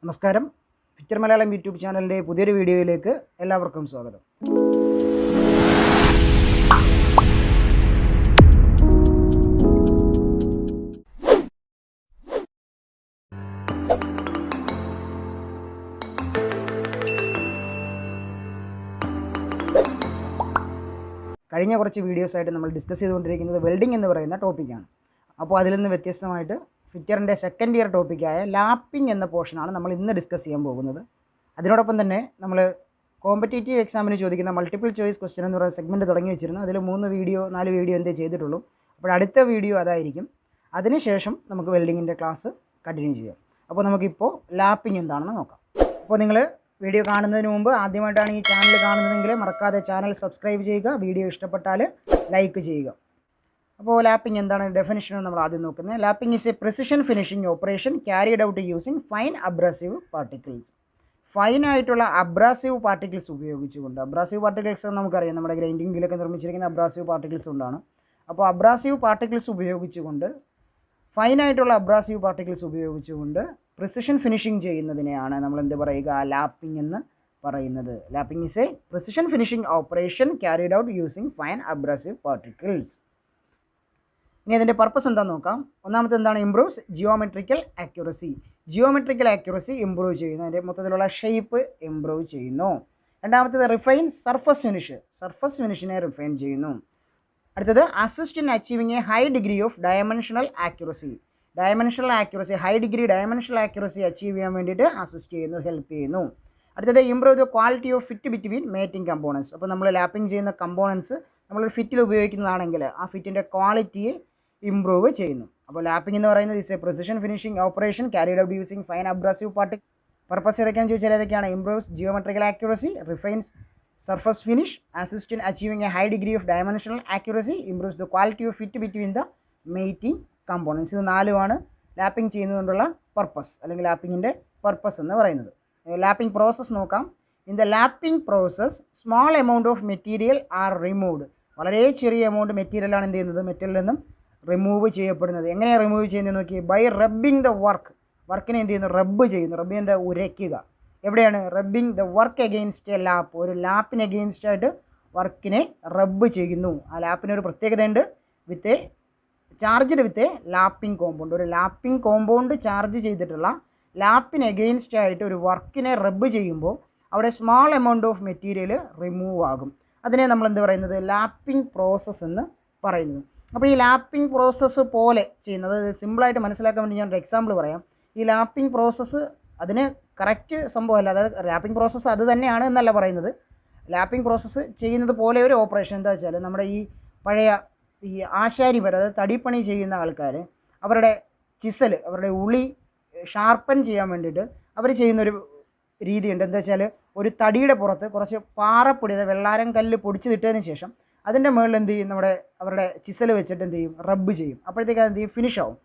നമസ്കാരം. Picture Malayalam YouTube ചാനലിൻ്റെ പുതിയൊരു വീഡിയോയിലേക്ക് എല്ലാവർക്കും സ്വാഗതം. കഴിഞ്ഞ കുറച്ച് വീഡിയോസായിട്ട് നമ്മൾ ഡിസ്കസ് ചെയ്തുകൊണ്ടിരിക്കുന്നത് വെൽഡിംഗ് എന്ന് പറയുന്ന ടോപ്പിക്കാണ്. അപ്പോൾ അതിൽ നിന്ന് വ്യത്യസ്തമായിട്ട് ഫിറ്ററിൻ്റെ സെക്കൻഡ് ഇയർ ടോപ്പിക്കായ ലാപ്പിംഗ് എന്ന പോർഷനാണ് നമ്മൾ ഇന്ന് ഡിസ്കസ് ചെയ്യാൻ പോകുന്നത്. അതിനോടൊപ്പം തന്നെ നമ്മൾ കോമ്പറ്റേറ്റീവ് എക്സാമിന് ചോദിക്കുന്ന മൾട്ടിപ്പിൾ ചോയ്സ് ക്വസ്റ്റ്യൻ എന്ന് പറയുന്ന സെഗ്മെൻറ്റ് തുടങ്ങി വെച്ചിരുന്നു. അതിൽ 4 വീഡിയോ എന്തേ ചെയ്തിട്ടുള്ളൂ. അപ്പോൾ അടുത്ത വീഡിയോ അതായിരിക്കും. അതിനുശേഷം നമുക്ക് വെൽഡിങ്ങിൻ്റെ ക്ലാസ് കണ്ടിന്യൂ ചെയ്യാം. അപ്പോൾ നമുക്കിപ്പോൾ ലാപ്പിംഗ് എന്താണെന്ന് നോക്കാം. അപ്പോൾ നിങ്ങൾ വീഡിയോ കാണുന്നതിന് മുമ്പ് ആദ്യമായിട്ടാണ് ഈ ചാനൽ കാണുന്നതെങ്കിൽ മറക്കാതെ ചാനൽ സബ്സ്ക്രൈബ് ചെയ്യുക. വീഡിയോ ഇഷ്ടപ്പെട്ടാൽ ലൈക്ക് ചെയ്യുക. അപ്പോൾ ലാപ്പിംഗ് എന്താണ് ഡെഫിനിഷൻ നമ്മൾ ആദ്യം നോക്കുന്നത്. Lapping is a precision finishing operation carried out using fine abrasive particles. ഫൈനായിട്ടുള്ള അബ്രാസീവ് പാർട്ടിക്കിൾസ് ഉപയോഗിച്ചുകൊണ്ട്, അബ്രാസീവ് പാർട്ടിക്കിൾസ് നമുക്കറിയാം, നമ്മുടെ ഗ്രൈൻഡിംഗ് വീലൊക്കെ നിർമ്മിച്ചിരിക്കുന്ന അബ്രാസീവ് പാർട്ടിക്കിൾസ് കൊണ്ടാണ്. അപ്പോൾ അബ്രാസീവ് പാർട്ടിക്കിൾസ് ഉപയോഗിച്ചുകൊണ്ട്, ഫൈനായിട്ടുള്ള അബ്രാസീവ് പാർട്ടിക്കിൾസ് ഉപയോഗിച്ചുകൊണ്ട് പ്രിസിഷൻ ഫിനിഷിംഗ് ചെയ്യുന്നതിനെയാണ് നമ്മൾ എന്ത് പറയുക, ലാപ്പിംഗ് എന്ന് പറയുന്നത്. Lapping is a precision finishing operation carried out using fine abrasive particles. ഇനി അതിൻ്റെ പർപ്പസ് എന്താണെന്ന് നോക്കാം. ഒന്നാമത്തെ എന്താണ്, improves geometrical accuracy. Geometrical accuracy improve ചെയ്യുന്നു, അതിൻ്റെ മൊത്തത്തിലുള്ള ഷേപ്പ് ഇംപ്രൂവ് ചെയ്യുന്നു. രണ്ടാമത്തേത് റിഫൈൻ സർഫസ് ഫിനിഷ്, സർഫസ് ഫിനിഷിനെ റിഫൈൻ ചെയ്യുന്നു. അടുത്തത് assist in achieving a high degree of dimensional accuracy. Dimensional accuracy, high degree dimensional accuracy achieve ചെയ്യാൻ വേണ്ടിയിട്ട് അസിസ്റ്റ് ചെയ്യുന്നു, ഹെൽപ്പ് ചെയ്യുന്നു. അടുത്തത് improve the quality of fit between mating components. അപ്പോൾ നമ്മൾ ലാപ്പിംഗ് ചെയ്യുന്ന കമ്പോണൻസ് നമ്മളൊരു ഫിറ്റിൽ ഉപയോഗിക്കുന്നതാണെങ്കിൽ ആ ഫിറ്റിൻ്റെ ക്വാളിറ്റിയെ ഇംപ്രൂവ് ചെയ്യുന്നു. അപ്പോൾ ലാപ്പിംഗ് എന്ന് പറയുന്നത് is A precision finishing operation carried out using fine abrasive particle. Purpose ഏതൊക്കെയാണെന്ന് ചോദിച്ചാൽ ഏതൊക്കെയാണ്, improves geometrical accuracy, refinance surface finish, assist in achieving a high degree of dimensional accuracy, improves the quality of fit between the mating components. ഇത് 4 lapping ചെയ്യുന്നതുകൊണ്ടുള്ള purpose, അല്ലെങ്കിൽ ലാപ്പിങ്ങിൻ്റെ purpose എന്ന് പറയുന്നത്. Lapping process നോക്കാം. In the lapping process small amount of material are removed. വളരെ ചെറിയ amount മെറ്റീരിയലാണ് എന്ത് ചെയ്യുന്നത്, മെറ്റീരിയലിൽ നിന്നും റിമൂവ് ചെയ്യപ്പെടുന്നത്. എങ്ങനെയാണ് റിമൂവ് ചെയ്യുന്നത് നോക്കി, ബൈ റബ്ബിങ് ദ വർക്കിനെ എന്ത് ചെയ്യുന്നു, റബ്ബ് ചെയ്യുന്നു. റബ്ബ് എന്താ, ഉരയ്ക്കുക. എവിടെയാണ് rubbing the work against A lap, ഒരു ലാപ്പിന് എഗെയിൻസ്റ്റ് ആയിട്ട് വർക്കിനെ റബ്ബ് ചെയ്യുന്നു. ആ ലാപ്പിനൊരു പ്രത്യേകതയുണ്ട്, ചാർജ്ഡ് വിത്ത് ലാപ്പിംഗ് കോമ്പൗണ്ട്. ഒരു ലാപ്പിംഗ് കോമ്പൗണ്ട് ചാർജ് ചെയ്തിട്ടുള്ള ലാപ്പിന് എഗെയിൻസ്റ്റ് ആയിട്ട് ഒരു വർക്കിനെ റബ്ബ് ചെയ്യുമ്പോൾ അവിടെ small amount of material remove ആകും. അതിനെ നമ്മൾ എന്ത് പറയുന്നത്, ലാപ്പിംഗ് പ്രോസസ്സ് എന്ന് പറയുന്നത്. അപ്പോൾ ഈ ലാപ്പിംഗ് പ്രോസസ്സ് പോലെ ചെയ്യുന്നത് സിമ്പിളായിട്ട് മനസ്സിലാക്കാൻ വേണ്ടി ഞാനൊരു എക്സാമ്പിൾ പറയാം. ഈ ലാപ്പിംഗ് പ്രോസസ്സ് അതിന് കറക്റ്റ് സംഭവമല്ല, അതായത് ലാപ്പിംഗ് പ്രോസസ്സ് അത് തന്നെയാണ് എന്നല്ല പറയുന്നത്. ലാപ്പിംഗ് പ്രോസസ്സ് ചെയ്യുന്നത് പോലെ ഒരു ഓപ്പറേഷൻ എന്താ വെച്ചാൽ, നമ്മുടെ ഈ പഴയ ഈ ആശാരിമാർ, അതായത് തടിപ്പണി ചെയ്യുന്ന ആൾക്കാർ, അവരുടെ ചിസൽ, അവരുടെ ഉളി ഷാർപ്പൻ ചെയ്യാൻ വേണ്ടിയിട്ട് അവർ ചെയ്യുന്നൊരു രീതിയുണ്ട്. എന്താ വെച്ചാൽ, ഒരു തടിയുടെ പുറത്ത് കുറച്ച് പാറപ്പൊടി, അതായത് വെള്ളാരം കല്ല് പൊടിച്ചിട്ടതിന് ശേഷം അതിൻ്റെ മുകളിൽ എന്ത് ചെയ്യും, അവരുടെ ചിസൽ വെച്ചിട്ട് എന്ത് ചെയ്യും, റബ്ബ് ചെയ്യും. അപ്പോഴത്തേക്ക് അത് എന്ത് ചെയ്യും, ഫിനിഷ് ആവും.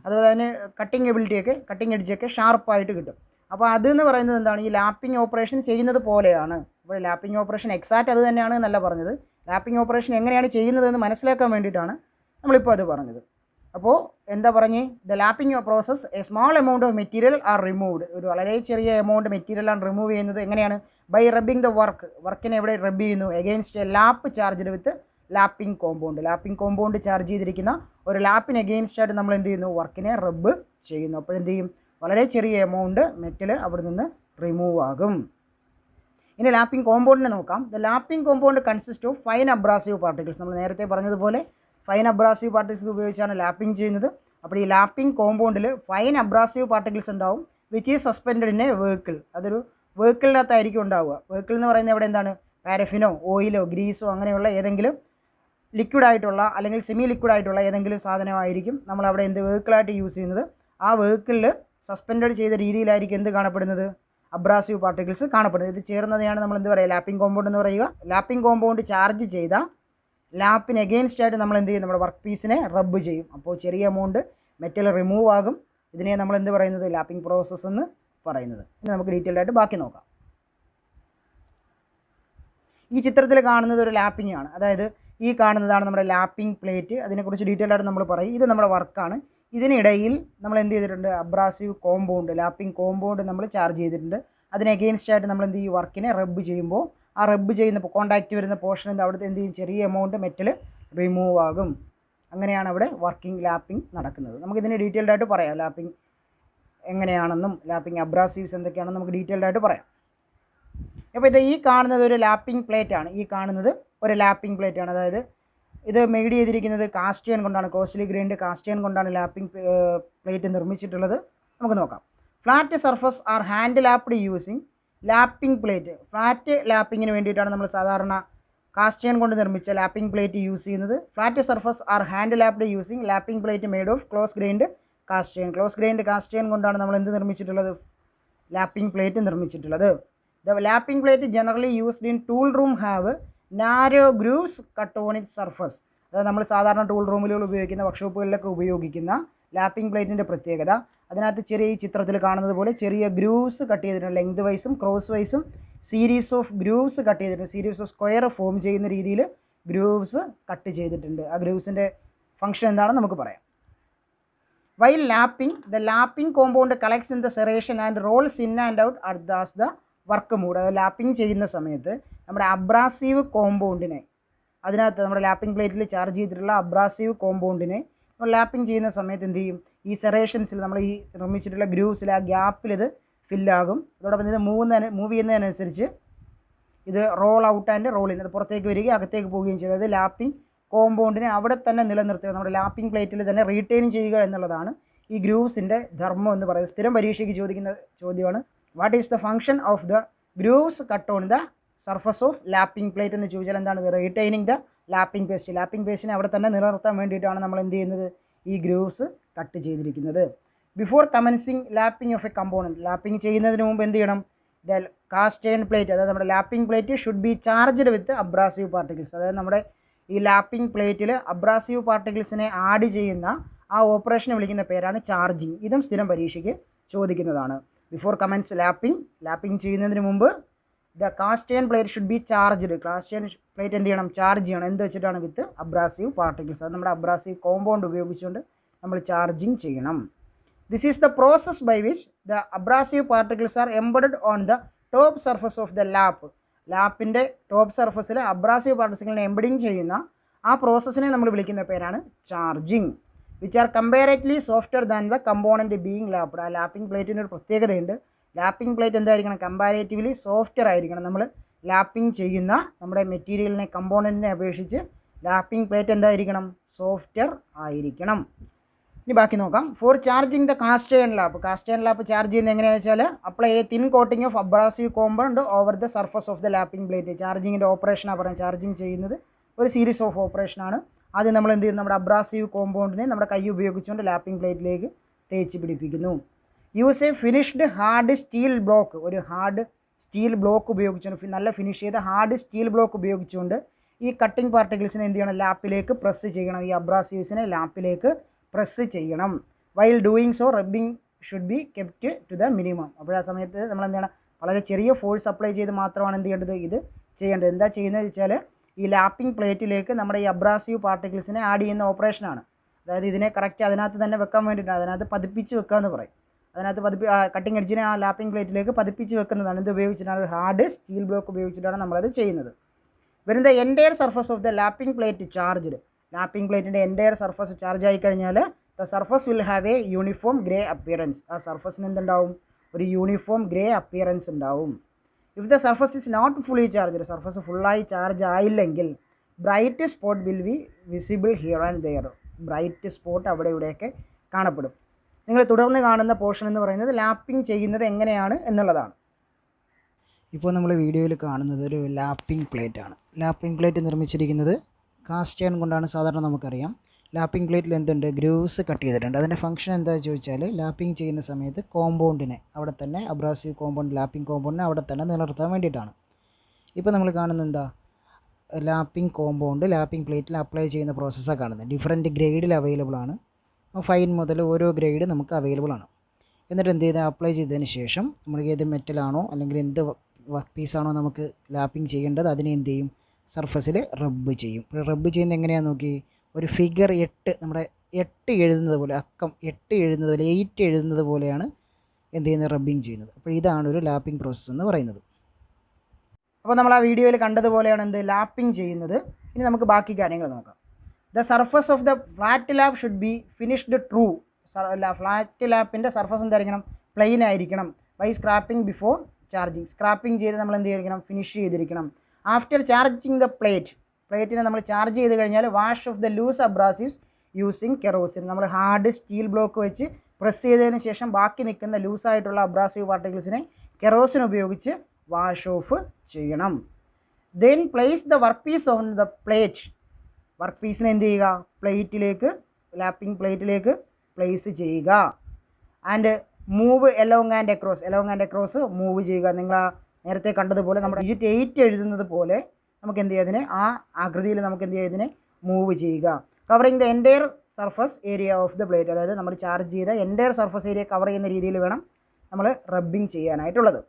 അതുപോലെ തന്നെ കട്ടിങ് എഡ്ജൊക്കെ ഷാർപ്പായിട്ട് കിട്ടും. അപ്പോൾ അതെന്ന് പറയുന്നത് എന്താണ്, ഈ ലാപ്പിംഗ് ഓപ്പറേഷൻ ചെയ്യുന്നത് പോലെയാണ്. അപ്പോൾ ലാപ്പിംഗ് ഓപ്പറേഷൻ എക്സാക്റ്റ് അത് തന്നെയാണ് എന്നല്ല പറഞ്ഞത്. ലാപ്പിംഗ് ഓപ്പറേഷൻ എങ്ങനെയാണ് ചെയ്യുന്നതെന്ന് മനസ്സിലാക്കാൻ വേണ്ടിയിട്ടാണ് നമ്മളിപ്പോൾ അത് പറഞ്ഞത്. അപ്പോൾ എന്താ പറഞ്ഞ്, the lapping process A small amount of material are removed. ഒരു വളരെ ചെറിയ എമൗണ്ട് മെറ്റീരിയലാണ് റിമൂവ് ചെയ്യുന്നത്. എങ്ങനെയാണ്, ബൈ റബ്ബിങ് ദ വർക്കിനെ എവിടെ റബ്ബ് ചെയ്യുന്നു, against A lap charged with lapping compound. Lapping compound charge ചെയ്തിരിക്കുന്ന ഒരു ലാപ്പിന് എഗെയിൻസ്റ്റ് ആയിട്ട് നമ്മൾ എന്ത് ചെയ്യുന്നു, വർക്കിനെ റബ്ബ് ചെയ്യുന്നു. അപ്പോൾ എന്ത് ചെയ്യും, വളരെ ചെറിയ എമൗണ്ട് മെറ്റൽ അവിടെ നിന്ന് റിമൂവ് ആകും. ഇനി ലാപ്പിംഗ് കോമ്പൗണ്ടിനെ നോക്കാം. The lapping compound consist of fine abrasive particles. നമ്മൾ നേരത്തെ പറഞ്ഞതുപോലെ ഫൈൻ അബ്രാസീവ് പാർട്ടിക്കിൾസ് ഉപയോഗിച്ചാണ് ലാപ്പിംഗ് ചെയ്യുന്നത്. അപ്പോൾ ഈ ലാപ്പിംഗ് കോമ്പൗണ്ടിൽ ഫൈൻ അബ്രാസീവ് പാർട്ടിക്കിൾസ് ഉണ്ടാവും, which is suspended in A vehicle. അതൊരു വെഹിക്കിളിനകത്തായിരിക്കും ഉണ്ടാവുക. വെഹിക്കിൾ എന്ന് പറയുന്നത് ഇവിടെ എന്താണ്, പാരഫിനോ ഓയിലോ ഗ്രീസോ അങ്ങനെയുള്ള ഏതെങ്കിലും ലിക്വിഡായിട്ടുള്ള അല്ലെങ്കിൽ സെമി ലിക്വിഡായിട്ടുള്ള ഏതെങ്കിലും സാധനമായിരിക്കും നമ്മളവിടെ എന്ത് വെഹിക്കിളായിട്ട് യൂസ് ചെയ്യുന്നത്. ആ വെഹിക്കിളിൽ സസ്പെൻഡഡ് ചെയ്ത രീതിയിലായിരിക്കും എന്ത് കാണപ്പെടുന്നത്, അബ്രാസീവ് പാർട്ടിക്കിൾസ് കാണപ്പെടുന്നത്. ഇത് ചേർന്നതെയാണ് നമ്മൾ എന്ത് പറയുക, ലാപ്പിംഗ് കോമ്പൗണ്ട് എന്ന് പറയുക. ലാപ്പിംഗ് കോമ്പൗണ്ട് ചാർജ് ചെയ്ത ലാപ്പിന് എഗെയിൻസ്റ്റ് ആയിട്ട് നമ്മൾ എന്ത് ചെയ്യും, നമ്മുടെ വർക്ക് പീസിനെ റബ്ബ് ചെയ്യും. അപ്പോൾ ചെറിയ എമൗണ്ട് മെറ്റൽ റിമൂവ് ആകും. ഇതിനെ നമ്മൾ എന്ത് പറയുന്നത്, ലാപ്പിംഗ് പ്രോസസ്സ് എന്ന് പറയുന്നത്. ഇനി നമുക്ക് ഡീറ്റെയിൽഡ് ആയിട്ട് ബാക്കി നോക്കാം. ഈ ചിത്രത്തിൽ കാണുന്നത് ഒരു ലാപ്പിംഗ് ആണ്. അതായത് ഈ കാണുന്നതാണ് നമ്മുടെ ലാപ്പിംഗ് പ്ലേറ്റ്. അതിനെക്കുറിച്ച് ഡീറ്റെയിൽഡ് ആയിട്ട് നമ്മൾ പറയും. ഇത് നമ്മുടെ വർക്കാണ്. ഇതിനിടയിൽ നമ്മൾ എന്ത് ചെയ്തിട്ടുണ്ട്, അബ്രാസീവ് കോമ്പൗണ്ട്, ലാപ്പിംഗ് കോമ്പൗണ്ട് നമ്മൾ ചാർജ് ചെയ്തിട്ടുണ്ട്. അതിന് എഗെയിൻസ്റ്റ് ആയിട്ട് നമ്മൾ എന്ത് ചെയ്യും, വർക്കിനെ റബ്ബ് ചെയ്യുമ്പോൾ ആ റബ്ബ് ചെയ്യുന്ന കോണ്ടാക്റ്റ് വരുന്ന പോർഷനിൽ അവിടുത്തെ എന്ത് ചെയ്യും, ചെറിയ എമൗണ്ട് മെറ്റൽ റിമൂവ് ആകും. അങ്ങനെയാണ് അവിടെ വർക്കിംഗ് ലാപ്പിംഗ് നടക്കുന്നത്. നമുക്കിതിന് ഡീറ്റെയിൽഡ് ആയിട്ട് പറയാം, ലാപ്പിംഗ് എങ്ങനെയാണെന്നും ലാപ്പിംഗ് അബ്രാസീവ്സ് എന്തൊക്കെയാണെന്നും നമുക്ക് ഡീറ്റെയിൽഡ് ആയിട്ട് പറയാം. അപ്പോൾ ഇത് ഈ കാണുന്നത് ഒരു ലാപ്പിംഗ് പ്ലേറ്റ് ആണ്. ഈ കാണുന്നത് ഒരു ലാപ്പിംഗ് പ്ലേറ്റ് ആണ്. അതായത് ഇത് മെയ്ഡ് ചെയ്തിരിക്കുന്നത് കാസ്റ്റ് അയൺ കൊണ്ടാണ്, കോസ്റ്റ്ലി ഗ്രൈൻഡ് കാസ്റ്റ് അയൺ കൊണ്ടാണ് ലാപ്പിംഗ് പ്ലേറ്റ് നിർമ്മിച്ചിട്ടുള്ളത്. നമുക്ക് നോക്കാം. Flat surface are hand lapped using lapping plate. Flat ലാപ്പിങ്ങിന് വേണ്ടിയിട്ടാണ് നമ്മൾ സാധാരണ കാസ്റ്റ് അയൺ കൊണ്ട് നിർമ്മിച്ച ലാപ്പിംഗ് പ്ലേറ്റ് യൂസ് ചെയ്യുന്നത്. Flat surface are hand lapped using lapping plate made of close grind cast iron. ക്ലോസ് ഗ്രൈൻഡ് കാസ്റ്റ് അയൺ കൊണ്ടാണ് നമ്മൾ എന്ത് നിർമ്മിച്ചിട്ടുള്ളത്, ലാപ്പിംഗ് പ്ലേറ്റ് നിർമ്മിച്ചിട്ടുള്ളത്. The lapping plate generally used in tool room have narrow grooves cut on its surface. അതായത് നമ്മൾ സാധാരണ tool റൂമിലുകൾ ഉപയോഗിക്കുന്ന, വർക്ക്ഷോപ്പുകളിലൊക്കെ ഉപയോഗിക്കുന്ന ലാപ്പിംഗ് പ്ലേറ്റിൻ്റെ പ്രത്യേകത, അതിനകത്ത് ചെറിയ ഈ ചിത്രത്തിൽ കാണുന്നത് പോലെ ചെറിയ ഗ്രൂവ്സ് കട്ട് ചെയ്തിട്ടുണ്ട്. ലെങ്ത് വൈസും ക്രോസ് വൈസും സീരീസ് ഓഫ് ഗ്രൂവ്സ് കട്ട് ചെയ്തിട്ടുണ്ട്. സീരീസ് ഓഫ് സ്ക്വയർ ഫോം ചെയ്യുന്ന രീതിയിൽ ഗ്രൂവ്സ് കട്ട് ചെയ്തിട്ടുണ്ട്. ആ ഗ്രൂവ്സിൻ്റെ ഫംഗ്ഷൻ എന്താണെന്ന് നമുക്ക് പറയാം. While lapping, the lapping compound collects in the serration and rolls in and out as the work mood. അത് ലാപ്പിംഗ് ചെയ്യുന്ന സമയത്ത് നമ്മുടെ അബ്രാസീവ് കോമ്പൗണ്ടിനെ, അതിനകത്ത് നമ്മുടെ ലാപ്പിംഗ് പ്ലേറ്റിൽ ചാർജ് ചെയ്തിട്ടുള്ള അബ്രാസീവ് കോമ്പൗണ്ടിനെ ലാപ്പിംഗ് ചെയ്യുന്ന സമയത്ത് എന്ത് ചെയ്യും, ഈ സെറേഷൻസിൽ നമ്മൾ ഈ നിർമ്മിച്ചിട്ടുള്ള ഗ്രൂവ്സിൽ ആ ഗ്യാപ്പിൽ ഇത് ഫില്ലാകും. അതോടൊപ്പം ഇത് മൂവ് ചെയ്യുന്നതിനനുസരിച്ച് ഇത് roll out and roll in, അത് പുറത്തേക്ക് വരികയും അകത്തേക്ക് പോവുകയും ചെയ്തത് ലാപ്പിംഗ് കോമ്പൗണ്ടിനെ അവിടെ തന്നെ നിലനിർത്തുക, നമ്മുടെ ലാപ്പിംഗ് പ്ലേറ്റിൽ തന്നെ റീറ്റെയിൻ ചെയ്യുക എന്നുള്ളതാണ് ഈ ഗ്രൂവ്സിൻ്റെ ധർമ്മം എന്ന് പറയുന്നത്. സ്ഥിരം പരീക്ഷയ്ക്ക് ചോദിക്കുന്ന ചോദ്യമാണ്. What is the function of the grooves cut on the surface of lapping plate എന്ന് ചോദിച്ചാൽ എന്താണ്, retaining the lapping paste. Lapping പേസ്റ്റിനെ അവിടെ തന്നെ നിലനിർത്താൻ വേണ്ടിയിട്ടാണ് നമ്മൾ എന്ത് ചെയ്യുന്നത്, ഈ ഗ്രൂവ്സ് കട്ട് ചെയ്തിരിക്കുന്നത്. Before commencing lapping of a component, lapping ചെയ്യുന്നതിന് മുമ്പ് എന്ത് ചെയ്യണം, ദ കാസ്റ്റ് അയൺ പ്ലേറ്റ്, അതായത് നമ്മുടെ lapping plate should be charged with abrasive particles. അതായത് നമ്മുടെ ഈ ലാപ്പിംഗ് പ്ലേറ്റിൽ അബ്രാസീവ് പാർട്ടിക്കിൾസിനെ ആഡ് ചെയ്യുന്ന ആ ഓപ്പറേഷനെ വിളിക്കുന്ന പേരാണ് ചാർജിങ്. ഇതും സ്ഥിരം പരീക്ഷയ്ക്ക് ചോദിക്കുന്നതാണ്. ബിഫോർ കമൻസ് ലാപ്പിംഗ് ചെയ്യുന്നതിന് മുമ്പ് the cast iron plate should be charged. Cast iron plate എന്ത് ചെയ്യണം, ചാർജ് ചെയ്യണം. എന്ത് വെച്ചിട്ടാണ്, വിത്ത് അബ്രാസീവ് പാർട്ടിക്കിൾസ്. അത് നമ്മുടെ അബ്രാസീവ് കോമ്പൗണ്ട് ഉപയോഗിച്ചുകൊണ്ട് നമ്മൾ ചാർജിങ് ചെയ്യണം. This is the process by which the abrasive particles are embedded on the top surface of the ലാപ്പിൻ്റെ ടോപ്പ് സർഫസിൽ അബ്രാസീവ് പാർട്ടിക്കിളിനെ എംബഡിങ് ചെയ്യുന്ന ആ പ്രോസസ്സിനെ നമ്മൾ വിളിക്കുന്ന പേരാണ് charging. Which are comparatively softer than the component being lapped. ആ ലാപ്പിംഗ് പ്ലേറ്റിന് ഒരു പ്രത്യേകതയുണ്ട്. ലാപ്പിംഗ് പ്ലേറ്റ് എന്തായിരിക്കണം, കമ്പാരേറ്റീവ്ലി സോഫ്റ്റർ ആയിരിക്കണം. നമ്മൾ ലാപ്പിംഗ് ചെയ്യുന്ന നമ്മുടെ മെറ്റീരിയലിനെ, കമ്പോണൻറ്റിനെ അപേക്ഷിച്ച് ലാപ്പിംഗ് പ്ലേറ്റ് എന്തായിരിക്കണം, സോഫ്റ്റർ ആയിരിക്കണം. ഇനി ബാക്കി നോക്കാം. For charging the cast iron lap charge ചെയ്യുന്നത് എങ്ങനെയാണെന്ന് വെച്ചാൽ, apply a thin coating of abrasive compound over the surface of the lapping plate. ചാർജിങ്ങിൻ്റെ ഓപ്പറേഷനാണ് പറയുന്നത്. ചാർജിങ് ചെയ്യുന്നത് ഒരു സീരീസ് ഓഫ് ഓപ്പറേഷനാണ്. ആദ്യം നമ്മൾ എന്ത് ചെയ്യുന്നു, നമ്മുടെ അബ്രാസീവ് കോമ്പൗണ്ടിനെ നമ്മുടെ കൈ ഉപയോഗിച്ചുകൊണ്ട് ലാപ്പിംഗ് പ്ലേറ്റിലേക്ക് തേച്ച് പിടിപ്പിക്കുന്നു. Use a finished hard steel block. ഒരു ഹാർഡ് സ്റ്റീൽ ബ്ലോക്ക് ഉപയോഗിച്ചുകൊണ്ട്, നല്ല ഫിനിഷ് ചെയ്ത ഹാർഡ് സ്റ്റീൽ ബ്ലോക്ക് ഉപയോഗിച്ചുകൊണ്ട് ഈ കട്ടിംഗ് പാർട്ടിക്കിൾസിനെ എന്ത് ചെയ്യണം, ലാപ്പിലേക്ക് പ്രസ് ചെയ്യണം. ഈ അബ്രാസീവ്സിനെ ലാപ്പിലേക്ക് പ്രസ് ചെയ്യണം. While doing so rubbing should be kept to the minimum. അപ്പോൾ ആ സമയത്ത് നമ്മൾ എന്ത് ചെയ്യണം, വളരെ ചെറിയ ഫോഴ്സ് അപ്ലൈ ചെയ്ത് മാത്രമാണ് എന്ത് ചെയ്യേണ്ടത്, ഇത് ചെയ്യേണ്ടത്. എന്താ ചെയ്യുന്നത് വെച്ചാൽ, ഈ ലാപ്പിംഗ് പ്ലേറ്റിലേക്ക് നമ്മുടെ ഈ അബ്രാസീവ് പാർട്ടിക്കിൾസിനെ ആഡ് ചെയ്യുന്ന ഓപ്പറേഷനാണ്. അതായത് ഇതിനെ കറക്റ്റ് അതിനകത്ത് തന്നെ വെക്കാൻ വേണ്ടിയിട്ടാണ്, അതിനകത്ത് പതിപ്പിച്ച് വെക്കുക എന്ന് പറയും. അതിനകത്ത് കട്ടിംഗ് എഡ്ജിനെ ആ ലാപ്പിംഗ് പ്ലേറ്റിലേക്ക് പതിപ്പിച്ച് വെക്കുന്നതാണ്. ഇത് ഉപയോഗിച്ചിട്ടാണ്, ഹാർഡ് സ്റ്റീൽ ബ്ലോക്ക് ഉപയോഗിച്ചിട്ടാണ് നമ്മളത് ചെയ്യുന്നത്. When the entire surface of the lapping plate charged, lapping പ്ലേറ്റിൻ്റെ എൻറ്റയർ സർഫസ് ചാർജ് ആയി കഴിഞ്ഞാൽ the surface will have a uniform grey appearance. ആ സർഫസിന് എന്തുണ്ടാവും, ഒരു യൂണിഫോം ഗ്രേ അപ്പിയറൻസ് ഉണ്ടാവും. If the surface is not fully charged, surface ഫുള്ളായി charge ആയില്ലെങ്കിൽ bright spot will be visible here and there. Bright spot അവിടെ ഇവിടെയൊക്കെ കാണപ്പെടും. നിങ്ങൾ തുടർന്ന് കാണുന്ന പോർഷൻ എന്ന് പറയുന്നത് ലാപ്പിംഗ് ചെയ്യുന്നത് എങ്ങനെയാണ് എന്നുള്ളതാണ്. ഇപ്പോൾ നമ്മൾ വീഡിയോയിൽ കാണുന്നത് ഒരു ലാപ്പിംഗ് പ്ലേറ്റ് ആണ്. ലാപ്പിംഗ് പ്ലേറ്റ് നിർമ്മിച്ചിരിക്കുന്നത് കാസ്റ്റ് അയൺ കൊണ്ടാണ്. സാധാരണ നമുക്കറിയാം ലാപ്പിംഗ് പ്ലേറ്റിൽ എന്തുണ്ട്, ഗ്രൂവ്സ് കട്ട് ചെയ്തിട്ടുണ്ട്. അതിൻ്റെ ഫംഗ്ഷൻ എന്താണെന്ന് ചോദിച്ചാൽ, ലാപ്പിംഗ് ചെയ്യുന്ന സമയത്ത് കോമ്പൗണ്ടിനെ അവിടെ തന്നെ, അബ്രാസീവ് കോമ്പൗണ്ട് ലാപ്പിംഗ് കോമ്പൗണ്ടിനെ അവിടെ തന്നെ നിലനിർത്താൻ വേണ്ടിയിട്ടാണ്. ഇപ്പോൾ നമ്മൾ കാണുന്നത് എന്താ, ലാപ്പിംഗ് കോമ്പൗണ്ട് ലാപ്പിംഗ് പ്ലേറ്റിൽ അപ്ലൈ ചെയ്യുന്ന പ്രോസസ്സാണ് കാണുന്നത്. ഡിഫറൻറ്റ് ഗ്രേഡിൽ അവൈലബിൾ ആണ്. ഫൈൻ മുതൽ ഓരോ ഗ്രേഡ് നമുക്ക് അവൈലബിൾ ആണ്. എന്നിട്ട് എന്ത് ചെയ്താൽ, അപ്ലൈ ചെയ്തതിന് ശേഷം നമ്മൾ ഏത് മെറ്റലാണോ അല്ലെങ്കിൽ എന്ത് വർക്ക് പീസാണോ നമുക്ക് ലാപ്പിംഗ് ചെയ്യേണ്ടത്, അതിനെ എന്ത് ചെയ്യും, സർഫസിൽ റബ്ബ് ചെയ്യും. റബ്ബ് ചെയ്യുന്നത് എങ്ങനെയാണെന്ന് നോക്കി, ഒരു ഫിഗർ 8 നമ്മുടെ 8 എഴുതുന്നത് പോലെ, അക്കം 8 എഴുതുന്നത് പോലെ, 8 എഴുതുന്നത് പോലെയാണ് എന്ത് ചെയ്യുന്നത്, റബ്ബിങ് ചെയ്യുന്നത്. അപ്പോൾ ഇതാണ് ഒരു ലാപ്പിംഗ് പ്രോസസ്സ് എന്ന് പറയുന്നത്. അപ്പോൾ നമ്മൾ ആ വീഡിയോയിൽ കണ്ടതുപോലെയാണ് എന്ത് ലാപ്പിംഗ് ചെയ്യുന്നത്. ഇനി നമുക്ക് ബാക്കി കാര്യങ്ങൾ നോക്കാം. The surface of the flat lap should be finished true. Flat ലാപ്പിൻ്റെ സർഫസ് എന്തായിരിക്കണം, പ്ലെയിൻ ആയിരിക്കണം. By scraping before charging. Scraping ചെയ്ത് നമ്മൾ എന്ത് ചെയ്തിരിക്കണം, ഫിനിഷ് ചെയ്തിരിക്കണം. ആഫ്റ്റർ ചാർജിങ് ദ പ്ലേറ്റിനെ നമ്മൾ ചാർജ് ചെയ്ത് കഴിഞ്ഞാൽ wash off the loose abrasives using kerosene. നമ്മൾ ഹാർഡ് സ്റ്റീൽ ബ്ലോക്ക് വെച്ച് പ്രസ് ചെയ്തതിന് ശേഷം ബാക്കി നിൽക്കുന്ന ലൂസായിട്ടുള്ള അബ്രാസീവ് പാർട്ടിക്കിൾസിനെ കെറോസിൻ ഉപയോഗിച്ച് വാഷ് ഓഫ് ചെയ്യണം. Then place the work piece on the plate. Work പീസിനെ എന്ത് ചെയ്യുക, പ്ലേറ്റിലേക്ക്, ലാപ്പിംഗ് പ്ലേറ്റിലേക്ക് പ്ലേസ് ചെയ്യുക. And move along and across move ചെയ്യുക. നിങ്ങൾ നേരത്തെ കണ്ടതുപോലെ നമ്മുടെ ഡിജിറ്റ് 8 എഴുതുന്നത് പോലെ നമുക്ക് എന്ത് ചെയ്യുക, അതിനെ ആ ആകൃതിയിൽ നമുക്ക് എന്ത് ചെയ്യുക, ഇതിനെ മൂവ് ചെയ്യുക. Covering the entire surface area of the plate. അതായത് നമ്മൾ ചാർജ് ചെയ്ത എൻറ്റയർ സർഫസ് ഏരിയ കവർ ചെയ്യുന്ന രീതിയിൽ വേണം നമ്മൾ റബ്ബിങ് ചെയ്യാനായിട്ടുള്ളത്.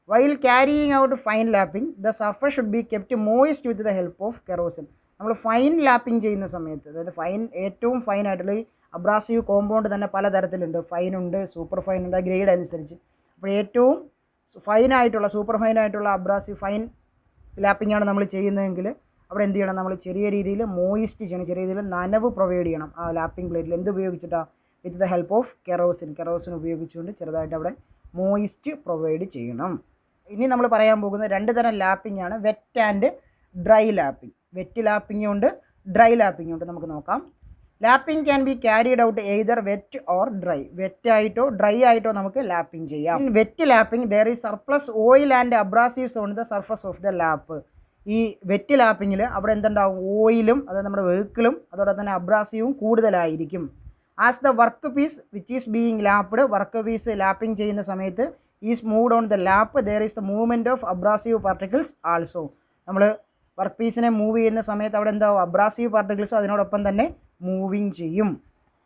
While carrying out fine lapping the surface should be kept moist with the help of kerosene. നമ്മൾ ഫൈൻ ലാപ്പിംഗ് ചെയ്യുന്ന സമയത്ത്, അതായത് ഏറ്റവും ഫൈൻ ആയിട്ടുള്ള ഈ അബ്രാസീവ് കോമ്പൗണ്ട് തന്നെ പലതരത്തിലുണ്ട്. ഫൈനുണ്ട്, സൂപ്പർ ഫൈൻ ഉണ്ട്, ഗ്രേഡ് അനുസരിച്ച്. അപ്പോൾ ഏറ്റവും സൂപ്പർ ഫൈനായിട്ടുള്ള അബ്രാസീവ് ഫൈൻ ലാപ്പിംഗ് ആണ് നമ്മൾ ചെയ്യുന്നതെങ്കിൽ അവിടെ എന്ത് ചെയ്യണം, നമ്മൾ ചെറിയ രീതിയിൽ മോയിസ്റ്റ് ചെയ്യണം, ചെറിയ രീതിയിൽ നനവ് പ്രൊവൈഡ് ചെയ്യണം ആ ലാപ്പിംഗ് പ്ലേറ്റിൽ. എന്ത് ഉപയോഗിച്ചിട്ടാണ്, വിത്ത് ദ ഹെൽപ്പ് ഓഫ് കെറോസിൻ ഉപയോഗിച്ചുകൊണ്ട് ചെറുതായിട്ട് അവിടെ മോയിസ്റ്റ് പ്രൊവൈഡ് ചെയ്യണം. ഇനി നമ്മൾ പറയാൻ പോകുന്ന 2 തരം ലാപ്പിംഗ് ആണ്, wet and dry lapping. Wet lapping ഉണ്ട്, ഡ്രൈ ലാപ്പിംഗ് ഉണ്ട്. നമുക്ക് നോക്കാം. Lapping can be carried out either wet or dry. Wet ആയിട്ടോ ഡ്രൈ ആയിട്ടോ നമുക്ക് ലാപ്പിംഗ് ചെയ്യാം. In wet lapping there is surplus oil and abrasives on the surface of the lap. ഈ wet ലാപ്പിങ്ങിൽ അവിടെ എന്തുണ്ടാവും, ഓയിലും അതായത് നമ്മുടെ വെഹിക്കിളും അതോടെ തന്നെ അബ്രാസീവും കൂടുതലായിരിക്കും. As the work piece which is being lapped, work piece lapping ചെയ്യുന്ന സമയത്ത് is moved on the lap there is the movement of abrasive particles also. നമ്മൾ വർക്ക് പീസിനെ മൂവ് ചെയ്യുന്ന സമയത്ത് അവിടെ എന്താവും, അബ്രാസീവ് പാർട്ടിക്കിൾസ് അതിനോടൊപ്പം തന്നെ മൂവിങ് ചെയ്യും.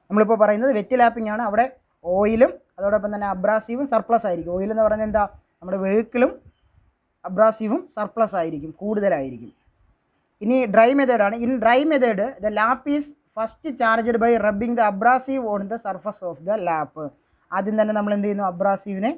നമ്മളിപ്പോൾ പറയുന്നത് വെറ്റ് ലാപ്പിംഗ് ആണ്. അവിടെ ഓയിലും അതോടൊപ്പം തന്നെ അബ്രാസീവും സർപ്ലസ് ആയിരിക്കും. ഓയിൽ എന്ന് പറയുന്നത് എന്താ, നമ്മുടെ വെഹിക്കിളും അബ്രാസീവും സർപ്ലസ് ആയിരിക്കും, കൂടുതലായിരിക്കും. ഇനി ഡ്രൈ മെത്തേഡാണ്. In dry method the lap is first charged by rubbing the abrasive on the surface of the lap. ആദ്യം തന്നെ നമ്മൾ എന്ത് ചെയ്യുന്നു, അബ്രാസീവിനെ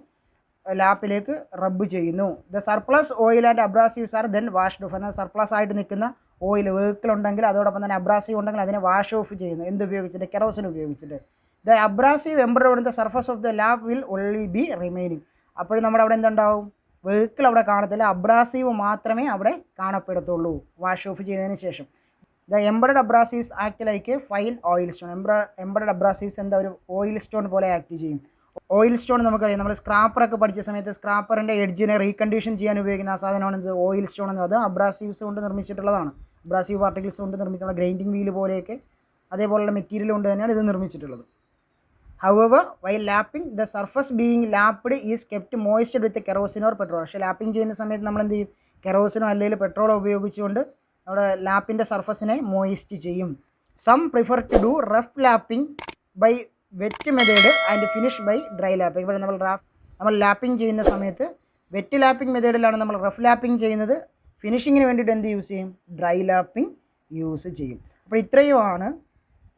ലാപ്പിലേക്ക് റബ്ബ് ചെയ്യുന്നു. The surplus oil and abrasives are then washed off. എന്നാൽ സർപ്ലസ് ആയിട്ട് നിൽക്കുന്ന ഓയിൽ വെഹിക്കിൾ ഉണ്ടെങ്കിൽ അതോടൊപ്പം തന്നെ അബ്രാസീവ് ഉണ്ടെങ്കിൽ അതിനെ വാഷ് ഓഫ് ചെയ്യുന്നു. എന്ത് ഉപയോഗിച്ചിട്ട്, കെറോസിൻ ഉപയോഗിച്ചിട്ട്. The abrasive embedded on the surface of the lap will only B remaining. അപ്പോഴും നമ്മുടെ അവിടെ എന്തുണ്ടാവും, വെഹിക്കിൾ അവിടെ കാണത്തില്ല, അബ്രാസീവ് മാത്രമേ അവിടെ കാണപ്പെടത്തുള്ളൂ വാഷ് ഓഫ് ചെയ്തതിന് ശേഷം. The embedded abrasives act like a fine oil stone. Embedded abrasives എന്താ, ഒരു ഓയിൽ സ്റ്റോൺ പോലെ ആക്ട് ചെയ്യും. ഓയിൽ സ്റ്റോൺ നമുക്കറിയാം, നമ്മൾ സ്ക്രാപ്പറൊക്കെ പഠിച്ച സമയത്ത് സ്ക്രാപ്പറിൻ്റെ എഡ്ജിനെ റീകണ്ടീഷൻ ചെയ്യാൻ ഉപയോഗിക്കുന്ന ആ സാധനമാണ് ഇത് ഓയിൽ സ്റ്റോൺ എന്ന്. അത് അബ്രാസീവ്സ് കൊണ്ട് നിർമ്മിച്ചിട്ടുള്ളതാണ്. അബ്രാസീവ് പാർട്ടിക്കിൾസ് കൊണ്ട് നിർമ്മിച്ചിട്ടുള്ള ഗ്രൈൻഡിങ് വീല് പോലെയൊക്കെ അതേപോലുള്ള മെറ്റീരിയൽ കൊണ്ട് തന്നെയാണ് ഇത് നിർമ്മിച്ചിട്ടുള്ളത്. However while lapping the surface being lapped is kept moistened with kerosene or petrol. പക്ഷേ ലാപ്പിംഗ് ചെയ്യുന്ന സമയത്ത് നമ്മൾ എന്ത് ചെയ്യും, കെറോസിനോ അല്ലെങ്കിൽ പെട്രോളോ ഉപയോഗിച്ചുകൊണ്ട് നമ്മുടെ ലാപ്പിൻ്റെ സർഫസിനെ മോയിസ്റ്റ് ചെയ്യും. Some prefer to do rough lapping by wet method and finish by dry lapping. ഇവിടെ നമ്മൾ ലാപ്പിംഗ് ചെയ്യുന്ന സമയത്ത് വെറ്റ് ലാപ്പിംഗ് മെത്തേഡിലാണ് നമ്മൾ റഫ് ലാപ്പിംഗ് ചെയ്യുന്നത്. ഫിനിഷിങ്ങിന് വേണ്ടിയിട്ട് എന്ത് യൂസ് ചെയ്യും, ഡ്രൈ ലാപ്പിംഗ് യൂസ് ചെയ്യും. അപ്പോൾ ഇത്രയുമാണ്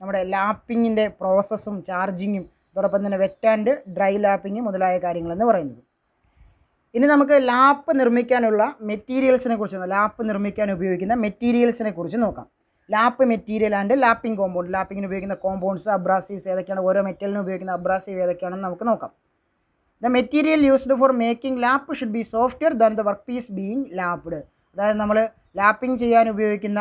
നമ്മുടെ ലാപ്പിങ്ങിൻ്റെ പ്രോസസ്സും ചാർജിങ്ങും അതോടൊപ്പം തന്നെ വെറ്റ് ആൻഡ് ഡ്രൈ ലാപ്പിംഗ് മുതലായ കാര്യങ്ങളെന്ന് പറയുന്നത്. ഇനി നമുക്ക് ലാപ്പ് നിർമ്മിക്കാനുള്ള മെറ്റീരിയൽസിനെ കുറിച്ച്, ലാപ്പ് നിർമ്മിക്കാൻ ഉപയോഗിക്കുന്ന മെറ്റീരിയൽസിനെ കുറിച്ച് നോക്കാം. Lap material and lapping compound. ലാപ്പിങ്ങിന് ഉപയോഗിക്കുന്ന കോമ്പൗണ്ട്സ്, അബ്രാസീവ്സ് ഏതൊക്കെയാണ്, ഓരോ മെറ്റീരിയലിന് ഉപയോഗിക്കുന്ന അബ്രാസീവ് ഏതൊക്കെയാണെന്ന് നമുക്ക് നോക്കാം. The material used for making lap should be softer than the work piece being lapped. അതായത് നമ്മൾ ലാപ്പിംഗ് ചെയ്യാൻ ഉപയോഗിക്കുന്ന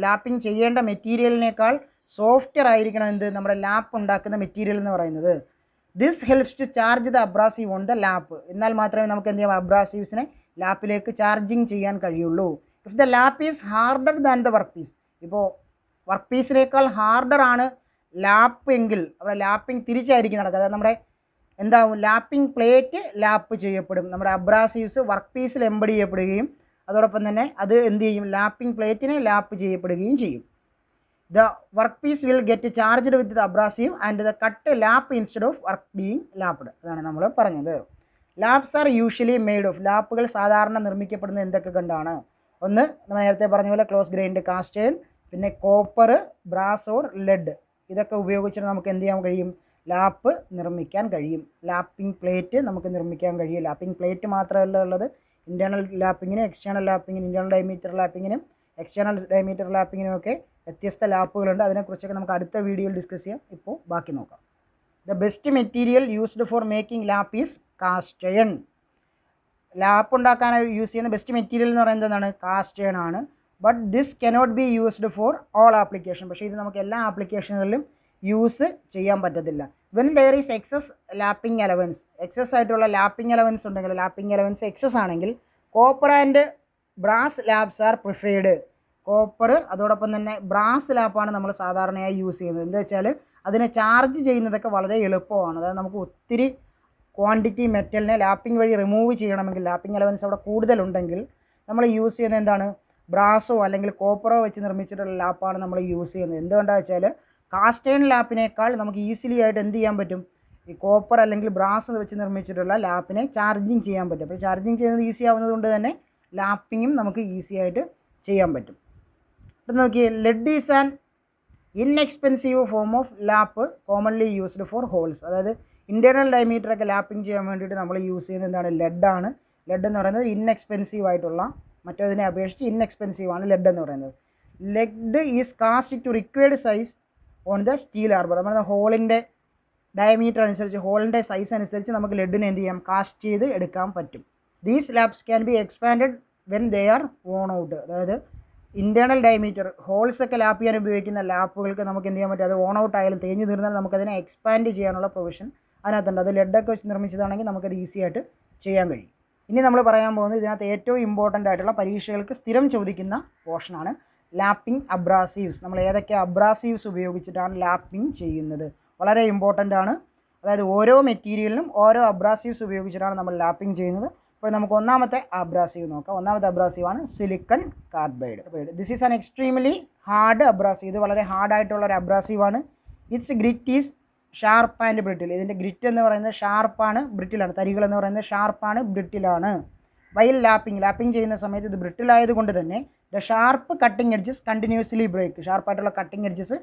ലാപ്പിംഗ് ചെയ്യേണ്ട മെറ്റീരിയലിനേക്കാൾ സോഫ്റ്റ്വെയർ ആയിരിക്കണം എന്ത്, നമ്മുടെ ലാപ്പ് ഉണ്ടാക്കുന്ന മെറ്റീരിയൽ എന്ന് പറയുന്നത്. This helps to charge the abrasive on the lap. എന്നാൽ മാത്രമേ നമുക്ക് എന്ത് ചെയ്യാം, അബ്രാസീവ്സിനെ ലാപ്പിലേക്ക് ചാർജിങ് ചെയ്യാൻ കഴിയുള്ളൂ. If the lap is harder than the work piece. ഇപ്പോൾ വർക്ക് പീസിനേക്കാൾ ഹാർഡർ ആണ് ലാപ്പ് എങ്കിൽ അവിടെ ലാപ്പിംഗ് തിരിച്ചായിരിക്കും നടക്കുക. അതായത് നമ്മുടെ എന്താവും, ലാപ്പിംഗ് പ്ലേറ്റ് ലാപ്പ് ചെയ്യപ്പെടും, നമ്മുടെ അബ്രാസീവ്സ് വർക്ക് പീസിൽ എംബഡ് ചെയ്യപ്പെടുകയും അതോടൊപ്പം തന്നെ അത് എന്ത് ചെയ്യും, ലാപ്പിംഗ് പ്ലേറ്റിനെ ലാപ്പ് ചെയ്യപ്പെടുകയും ചെയ്യും. The work piece will get charged with the abrasive and the cut lap instead of work being lapped. അതാണ് നമ്മൾ പറഞ്ഞത്. Laps are usually made of. ലാപ്പുകൾ സാധാരണ നിർമ്മിക്കപ്പെടുന്നത് എന്തൊക്കെ കൊണ്ടാണ്? ഒന്ന് നമ്മൾ നേരത്തെ പറഞ്ഞ പോലെ ക്ലോസ് ഗ്രൈൻഡ് കാസ്റ്റ് അയൺ, പിന്നെ കോപ്പർ, ബ്രാസ് ഓർ ലെഡ് ഇതൊക്കെ ഉപയോഗിച്ചിട്ട് നമുക്ക് എന്ത് ചെയ്യാൻ കഴിയും? ലാപ്പ് നിർമ്മിക്കാൻ കഴിയും. ലാപ്പിംഗ് പ്ലേറ്റ് നമുക്ക് നിർമ്മിക്കാൻ കഴിയും. ലാപ്പിംഗ് പ്ലേറ്റ് മാത്രമല്ല ഉള്ളത്, ഇൻറ്റേർണൽ ലാപ്പിങ്ങിനും എക്സ്റ്റേണൽ ലാപ്പിങ്ങിനും, ഇൻറ്റേർണൽ ഡയമീറ്റർ ലാപ്പിങ്ങിനും എക്സ്റ്റേണൽ ഡയമീറ്റർ ലാപ്പിങ്ങിനും ഒക്കെ വ്യത്യസ്ത ലാപ്പുകളുണ്ട്. അതിനെക്കുറിച്ചൊക്കെ നമുക്ക് അടുത്ത വീഡിയോയിൽ ഡിസ്കസ് ചെയ്യാം. ഇപ്പോൾ ബാക്കി നോക്കാം. The best material used for making lap is cast iron. Lap ഉണ്ടാക്കാൻ യൂസ് ചെയ്യുന്ന ബെസ്റ്റ് മെറ്റീരിയൽ എന്ന് പറയുന്നത് എന്താണ്? കാസ്റ്റ് അയൺ ആണ്. But this cannot be used for all application. പക്ഷേ ഇത് നമുക്ക് എല്ലാ ആപ്ലിക്കേഷനുകളിലും യൂസ് ചെയ്യാൻ പറ്റത്തില്ല. When there is excess lapping allowance, excess ആയിട്ടുള്ള ലാപ്പിംഗ് അലവൻസ് ഉണ്ടെങ്കിൽ, ലാപ്പിംഗ് അലവൻസ് എക്സസ് ആണെങ്കിൽ copper and brass laps are preferred. Copper അതോടൊപ്പം തന്നെ ബ്രാസ് ലാപ്പാണ് നമ്മൾ സാധാരണയായി യൂസ് ചെയ്യുന്നത്. എന്താ വെച്ചാൽ അതിനെ ചാർജ് ചെയ്യുന്നതൊക്കെ വളരെ എളുപ്പമാണ്. അതായത് നമുക്ക് ഒത്തിരി ക്വാണ്ടിറ്റി മെറ്റലിനെ ലാപ്പിംഗ് വഴി റിമൂവ് ചെയ്യണമെങ്കിൽ, ലാപ്പിംഗ് അലവൻസ് അവിടെ കൂടുതലുണ്ടെങ്കിൽ നമ്മൾ യൂസ് ചെയ്യുന്നത് എന്താണ്? ബ്രാസോ അല്ലെങ്കിൽ കോപ്പറോ വെച്ച് നിർമ്മിച്ചിട്ടുള്ള ലാപ്പാണ് നമ്മൾ യൂസ് ചെയ്യുന്നത്. എന്തുകൊണ്ടാണെന്ന് വെച്ചാൽ കാസ്റ്റ് അയൺ ലാപ്പിനേക്കാൾ നമുക്ക് ഈസിലി ആയിട്ട് എന്ത് ചെയ്യാൻ പറ്റും? ഈ കോപ്പർ അല്ലെങ്കിൽ ബ്രാസ് വെച്ച് നിർമ്മിച്ചിട്ടുള്ള ലാപ്പിനെ ചാർജിങ് ചെയ്യാൻ പറ്റും. അപ്പോൾ ചാർജിങ് ചെയ്യുന്നത് ഈസി ആവുന്നത് കൊണ്ട് തന്നെ ലാപ്പിങ്ങും നമുക്ക് ഈസി ആയിട്ട് ചെയ്യാൻ പറ്റും. അപ്പം നോക്കിയേ, lead is an inexpensive form of lap commonly used for holes. അതായത് ഇൻറ്റേർണൽ ഡയമീറ്ററൊക്കെ ലാപ്പിംഗ് ചെയ്യാൻ വേണ്ടിയിട്ട് നമ്മൾ യൂസ് ചെയ്യുന്നത് എന്താണ്? ലെഡാണ്. ലെഡ് എന്ന് പറയുന്നത് ഇൻഎക്സ്പെൻസീവ് ആയിട്ടുള്ള, മറ്റേതിനെ അപേക്ഷിച്ച് ഇൻഎക്സ്പെൻസീവ് ആണ് ലെഡ് എന്ന് പറയുന്നത്. Lead is cast to required size on the steel arbor. നമ്മുടെ ഹോളിൻ്റെ ഡയമീറ്റർ അനുസരിച്ച്, ഹോളിൻ്റെ സൈസ് അനുസരിച്ച് നമുക്ക് ലെഡിനെ എന്ത് ചെയ്യാം? കാസ്റ്റ് ചെയ്ത് എടുക്കാൻ പറ്റും. These laps can be expanded when they are worn out. അതായത് ഇൻറ്റേർണൽ ഡയമീറ്റർ ഹോൾസ് ഒക്കെ ലാപ്പ് ചെയ്യാൻ ഉപയോഗിക്കുന്ന ലാപ്പുകൾക്ക് നമുക്ക് എന്ത് ചെയ്യാൻ പറ്റും? അത് വോൺ ഔട്ട് ആയാലും തേഞ്ഞ് തീർന്നാൽ നമുക്കതിനെ എക്സ്പാൻഡ് ചെയ്യാനുള്ള പ്രൊവിഷൻ അതിനകത്തുണ്ട്. അത് ലെഡൊക്കെ വെച്ച് നിർമ്മിച്ചതാണെങ്കിൽ നമുക്കത് ഈസി ആയിട്ട് ചെയ്യാൻ കഴിയും. ഇനി നമ്മൾ പറയാൻ പോകുന്നത് ഇതിനകത്ത് ഏറ്റവും ഇമ്പോർട്ടൻ്റ് ആയിട്ടുള്ള പരീക്ഷകൾക്ക് സ്ഥിരം ചോദിക്കുന്ന പോർഷനാണ് ലാപ്പിംഗ് അബ്രാസീവ്സ്. നമ്മൾ ഏതൊക്കെ അബ്രാസീവ്സ് ഉപയോഗിച്ചിട്ടാണ് ലാപ്പിംഗ് ചെയ്യുന്നത്? വളരെ ഇമ്പോർട്ടൻ്റ് ആണ്. അതായത് ഓരോ മെറ്റീരിയലിനും ഓരോ അബ്രാസീവ്സ് ഉപയോഗിച്ചിട്ടാണ് നമ്മൾ ലാപ്പിംഗ് ചെയ്യുന്നത്. അപ്പോൾ നമുക്ക് ഒന്നാമത്തെ അബ്രാസീവ് നോക്കാം. ഒന്നാമത്തെ അബ്രാസീവാണ് silicon carbide. This is an extremely hard abrasive. ഇത് വളരെ ഹാർഡായിട്ടുള്ള ഒരു അബ്രാസീവാണ്. Its grit is sharp and brittle. ഇതിൻ്റെ ഗ്രിറ്റ് എന്ന് പറയുന്നത് ഷാർപ്പാണ്, ബ്രിട്ടിലാണ്. തരികൾ എന്ന് പറയുന്നത് ഷാർപ്പാണ്, ബ്രിട്ടിലാണ്. വൈൽ ലാപ്പിംഗ് ചെയ്യുന്ന സമയത്ത് ഇത് ബ്രിട്ടിലായതുകൊണ്ട് തന്നെ the sharp cutting edges continuously break. ഷാർപ്പായിട്ടുള്ള കട്ടിംഗ് എഡ്ജസ്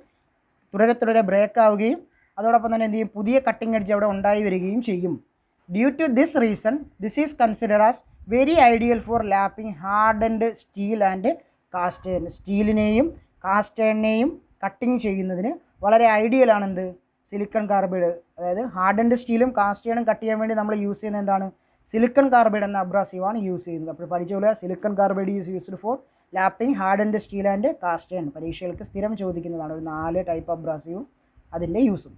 തുടരെ ബ്രേക്ക് ആവുകയും അതോടൊപ്പം തന്നെ എന്ത് ചെയ്യും? പുതിയ കട്ടിംഗ് എഡ്ജ് അവിടെ ഉണ്ടായി വരികയും ചെയ്യും. Due to this reason this is considered as very ideal for lapping hardened steel and cast iron. സ്റ്റീലിനെയും കാസ്റ്റ് അയണിനെയും കട്ടിങ് ചെയ്യുന്നതിന് വളരെ ഐഡിയൽ ആണെന്ത്? Silicon carbide. അതായത് ഹാർഡൻഡ് സ്റ്റീലും കാസ്റ്റ് അയണും കട്ട് ചെയ്യാൻ വേണ്ടി നമ്മൾ യൂസ് ചെയ്യുന്നത് എന്താണ്? സിലിക്കൺ കാർബൈഡ് എന്ന അബ്രാസീവാണ് യൂസ് ചെയ്യുന്നത്. അപ്പോൾ പഠിച്ചോളുക, silicon carbide is used for lapping hardened steel and cast iron. പരീക്ഷകൾക്ക് സ്ഥിരം ചോദിക്കുന്നതാണ്. ഒരു 4 ടൈപ്പ് അബ്രാസീവും അതിൻ്റെ യൂസും.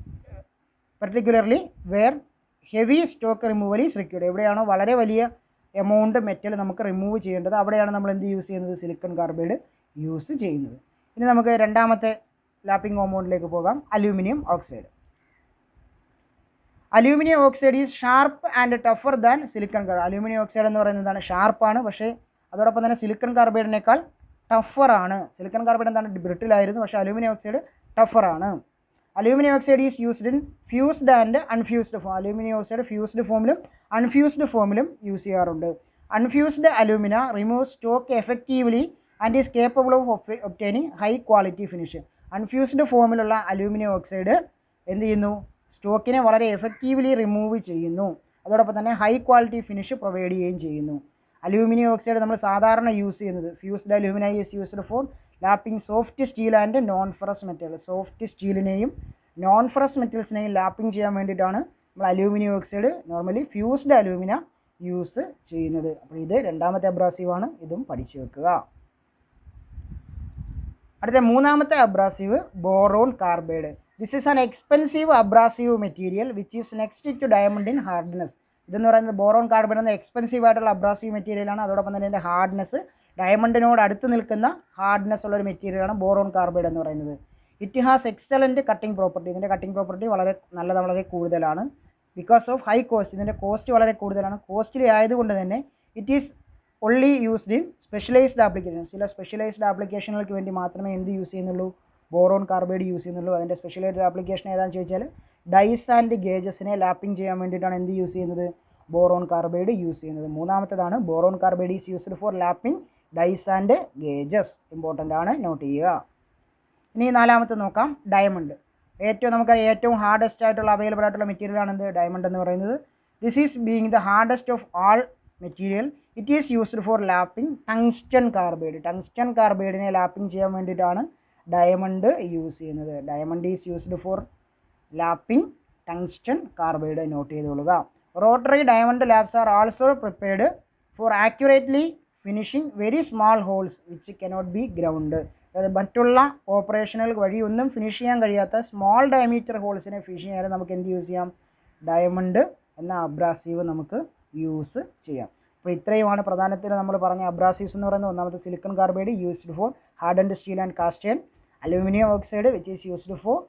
Particularly where heavy stock removal is required. എവിടെയാണോ വളരെ വലിയ എമൗണ്ട് മെറ്റൽ നമുക്ക് റിമൂവ് ചെയ്യേണ്ടത് അവിടെയാണ് നമ്മൾ എന്ത് യൂസ് ചെയ്യുന്നത്? സിലിക്കൺ കാർബൈഡ് യൂസ് ചെയ്യുന്നത്. ഇനി നമുക്ക് രണ്ടാമത്തെ ലാപ്പിംഗ് കോമ്പൗണ്ടിലേക്ക് പോകാം. Aluminium oxide. Aluminium oxide is sharp and tougher than silicon carbide. Aluminium oxide എന്ന് പറയുന്നത് എന്താണ്? ഷാർപ്പാണ്. പക്ഷേ അതോടൊപ്പം തന്നെ സിലിക്കൺ കാർബൈഡിനേക്കാൾ ടഫറാണ്. സിലിക്കൺ കാർബൈഡ് എന്താണ്? ബ്രിട്ടിലായിരുന്നു. പക്ഷേ അലൂമിനിയം ഓക്സൈഡ് ടഫറാണ്. Aluminium oxide is used in fused and unfused form. Aluminium oxide fused ഫോമിലും അൺഫ്യൂസ്ഡ് ഫോമിലും യൂസ് ചെയ്യാറുണ്ട്. Unfused alumina remove stock effectively and is capable of obtaining high quality finish. Unfused ഫോമിലുള്ള aluminium oxide എന്ത് ചെയ്യുന്നു? സ്റ്റോക്കിനെ വളരെ effectively remove ചെയ്യുന്നു. അതോടൊപ്പം തന്നെ ഹൈ ക്വാളിറ്റി ഫിനിഷ് പ്രൊവൈഡ് ചെയ്യുകയും ചെയ്യുന്നു. അലൂമിനിയം ഓക്സൈഡ് നമ്മൾ സാധാരണ യൂസ് ചെയ്യുന്നത് fused alumina is used for lapping soft steel and non ferrous metal. Soft സ്റ്റീലിനെയും നോൺ ഫെറസ് മെറ്റൽസിനെയും ലാപ്പിംഗ് ചെയ്യാൻ വേണ്ടിയിട്ടാണ് നമ്മൾ aluminium oxide normally fused alumina use ചെയ്യുന്നത്. അപ്പോൾ ഇത് രണ്ടാമത്തെ അബ്രാസീവാണ്. ഇതും പഠിച്ചു വെക്കുക. അടുത്ത മൂന്നാമത്തെ abrasive boron carbide. This is an expensive abrasive material which is next to diamond in hardness. ഇതെന്ന് പറയുന്നത് ബോറോൺ കാർബൈഡ് എന്ന എക്സ്പെൻസീവ് ആയിട്ടുള്ള അബ്രാസീവ് മെറ്റീരിയലാണ്. അതോടൊപ്പം തന്നെ ഇതിൻ്റെ ഹാർഡ്നെസ് ഡയമണ്ടിനോട് അടുത്ത് നിൽക്കുന്ന ഹാർഡ്നെസ് ഉള്ളൊരു മെറ്റീരിയലാണ് ബോറോൺ കാർബൈഡ് എന്ന് പറയുന്നത്. It has excellent cutting property. ഇതിൻ്റെ കട്ടിംഗ് പ്രോപ്പർട്ടി വളരെ കൂടുതലാണ്. Because of high cost. ഇതിൻ്റെ കോസ്റ്റ് വളരെ കൂടുതലാണ്. കോസ്റ്റ്ലി ആയതുകൊണ്ട് തന്നെ it is only used in specialised application. ചില സ്പെഷ്യലൈസ്ഡ് ആപ്ലിക്കേഷനുകൾക്ക് വേണ്ടി മാത്രമേ എന്ത് യൂസ് ചെയ്യുന്നുള്ളൂ? ബോറോൺ കാർബൈഡ് യൂസ് ചെയ്യുന്നുള്ളൂ. അതിൻ്റെ സ്പെഷ്യലൈസ്ഡ് ആപ്ലിക്കേഷൻ ഏതാണെന്ന് ചോദിച്ചാൽ ഡൈസ് ആൻഡ് ഗേജസിനെ ലാപ്പിംഗ് ചെയ്യാൻ വേണ്ടിയിട്ടാണ് എന്ത് യൂസ് ചെയ്യുന്നത്? ബോറോൺ കാർബൈഡ് യൂസ് ചെയ്യുന്നത്. മൂന്നാമത്തേതാണ് boron carbide is used for lapping dies and gauges. Important ആണ്, നോട്ട് ചെയ്യുക. ഇനി നാലാമത്തെ നോക്കാം, ഡയമണ്ട്. ഏറ്റവും ഹാർഡസ്റ്റ് ആയിട്ടുള്ള അവൈലബിൾ ആയിട്ടുള്ള മെറ്റീരിയലാണ് എന്ത്, ഡയമണ്ട് എന്ന് പറയുന്നത്. This is being the hardest of all material. It is used for lapping tungsten carbide. Tungsten കാർബൈഡിനെ ലാപ്പിംഗ് ചെയ്യാൻ വേണ്ടിയിട്ടാണ് ഡയമണ്ട് യൂസ് ചെയ്യുന്നത്. Diamond is used for lapping tungsten carbide. Note ചെയ്തുകൊള്ളുക. Rotary diamond laps are also prepared for accurately finishing very small holes which cannot be ground. അതായത് മറ്റുള്ള ഓപ്പറേഷനുകൾ വഴി ഒന്നും ഫിനിഷ് ചെയ്യാൻ കഴിയാത്ത സ്മോൾ ഡയമീറ്റർ ഹോൾസിനെ ഫിനിഷ് ചെയ്യാൻ നമുക്ക് എന്ത് യൂസ് ചെയ്യാം, ഡയമണ്ട് എന്ന അബ്രാസീവ് നമുക്ക് യൂസ് ചെയ്യാം. അപ്പോൾ ഇത്രയുമാണ് പ്രധാനത്തിൽ നമ്മൾ പറഞ്ഞ അബ്രാസീവ്സ് എന്ന് പറയുന്നത്. ഒന്നാമത്തെ silicon carbide used for hardened steel and cast iron. Aluminium oxide which is used for